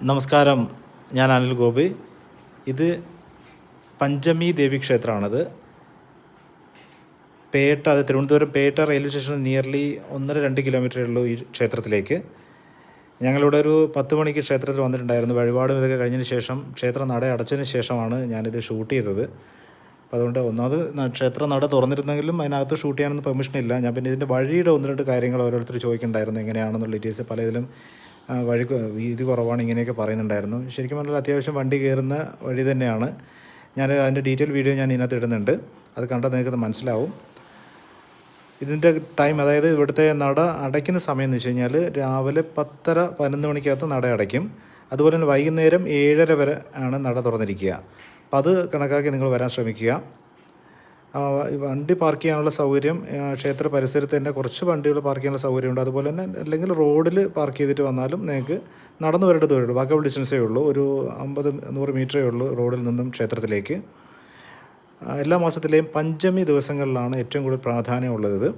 നമസ്കാരം, ഞാൻ അനിൽ ഗോപി. ഇത് പഞ്ചമി ദേവി ക്ഷേത്രമാണത്. അത് തിരുവനന്തപുരം പേട്ട റെയിൽവേ സ്റ്റേഷനിൽ നിയർലി 1-2 കിലോമീറ്ററേ ഉള്ളൂ ഈ ക്ഷേത്രത്തിലേക്ക്. ഞങ്ങളിവിടെ ഒരു 10 മണിക്ക് ക്ഷേത്രത്തിൽ വന്നിട്ടുണ്ടായിരുന്നു. വഴിപാടും ഇതൊക്കെ കഴിഞ്ഞതിന് ശേഷം, ക്ഷേത്രം നട അടച്ചതിന് ശേഷമാണ് ഞാനിത് ഷൂട്ട് ചെയ്തത്. അപ്പോൾ അതുകൊണ്ട് ഒന്നാമത് ക്ഷേത്രം നട തുറന്നിരുന്നെങ്കിലും അതിനകത്ത് ഷൂട്ട് ചെയ്യാനൊന്നും പെർമിഷൻ ഇല്ല. ഞാൻ പിന്നെ ഇതിൻ്റെ വഴിയുടെ 1-2 കാര്യങ്ങൾ ഓരോരുത്തർ ചോദിക്കുന്നുണ്ടായിരുന്നു, എങ്ങനെയാണെന്നുള്ള ഡീറ്റെയിൽസ്. പലതിലും വഴി വീതി കുറവാണ്, ഇങ്ങനെയൊക്കെ പറയുന്നുണ്ടായിരുന്നു. ശരിക്കും പറഞ്ഞാൽ അത്യാവശ്യം വണ്ടി കയറുന്ന വഴി തന്നെയാണ്. അതിൻ്റെ ഡീറ്റെയിൽ വീഡിയോ ഞാൻ ഇതിനകത്ത് ഇടുന്നുണ്ട്. അത് കണ്ടാൽ നിങ്ങൾക്കത് മനസ്സിലാവും. ഇതിൻ്റെ ടൈം, അതായത് ഇവിടുത്തെ നട അടയ്ക്കുന്ന സമയം എന്ന് വെച്ച് കഴിഞ്ഞാൽ രാവിലെ 10:30-11 മണിക്കകത്ത് നട അടയ്ക്കും. അതുപോലെ തന്നെ വൈകുന്നേരം 7:30 വരെ ആണ് നട തുറന്നിരിക്കുക. അപ്പോൾ അത് കണക്കാക്കി നിങ്ങൾ വരാൻ ശ്രമിക്കുക. വണ്ടി പാർക്ക് ചെയ്യാനുള്ള സൗകര്യം ക്ഷേത്ര പരിസരത്ത് തന്നെ കുറച്ച് വണ്ടികൾ പാർക്ക് ചെയ്യാനുള്ള സൗകര്യമുണ്ട്. അതുപോലെ തന്നെ അല്ലെങ്കിൽ റോഡിൽ പാർക്ക് ചെയ്തിട്ട് വന്നാലും നിങ്ങൾക്ക് നടന്നു വരേണ്ട ദൂരമുള്ളൂ. വാക്കബിൾ ഡിസ്റ്റൻസേ ഉള്ളൂ. ഒരു 50-100 മീറ്ററേ ഉള്ളൂ റോഡിൽ നിന്നും ക്ഷേത്രത്തിലേക്ക്. എല്ലാ മാസത്തിലെയും പഞ്ചമി ദിവസങ്ങളിലാണ് ഏറ്റവും കൂടുതൽ പ്രാധാന്യമുള്ളത്.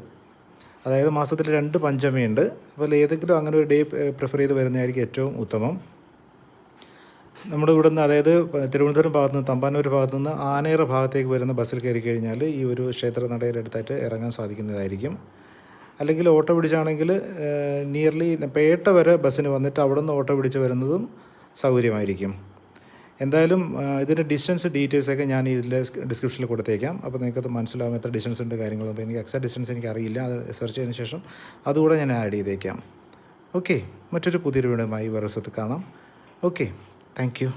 അതായത് മാസത്തിൽ 2 പഞ്ചമിയുണ്ട്. അപ്പോൾ ഏതെങ്കിലും അങ്ങനെ ഒരു ഡേ പ്രിഫർ ചെയ്ത് വരുന്നതായിരിക്കും ഏറ്റവും ഉത്തമം. നമ്മുടെ ഇവിടെ നിന്ന്, അതായത് തിരുവനന്തപുരം ഭാഗത്ത് നിന്ന്, തമ്പാനൂർ ഭാഗത്തു നിന്ന് ആനേറ ഭാഗത്തേക്ക് വരുന്ന ബസ്സിൽ കയറി കഴിഞ്ഞാൽ ഈ ഒരു ക്ഷേത്ര നടയുടെ അടുത്തായിട്ട് ഇറങ്ങാൻ സാധിക്കുന്നതായിരിക്കും. അല്ലെങ്കിൽ ഓട്ടോ പിടിച്ചാണെങ്കിൽ നിയർലി പേട്ട വരെ ബസ്സിന് വന്നിട്ട് അവിടെ നിന്ന് ഓട്ടോ പിടിച്ച് വരുന്നതും സൗകര്യമായിരിക്കും. എന്തായാലും ഇതിൻ്റെ ഡിസ്റ്റൻസ് ഡീറ്റെയിൽസൊക്കെ ഞാൻ ഇതിൽ ഡിസ്ക്രിപ്ഷനിൽ കൊടുത്തേക്കാം. അപ്പോൾ നിങ്ങൾക്കത് മനസ്സിലാവും എത്ര ഡിസ്റ്റൻസ് ഉണ്ട് കാര്യങ്ങളും. അപ്പോൾ എനിക്ക് എക്സാക്ട് ഡിസ്റ്റൻസ് എനിക്കറിയില്ല. അത് സെർച്ച് ചെയ്തതിന് ശേഷം അതുകൂടെ ഞാൻ ആഡ് ചെയ്തേക്കാം. ഓക്കെ, മറ്റൊരു പുതിയൊരു വീഡിയോയുമായി വേറെ സ്ഥലത്ത് കാണാം. Okay, thank you.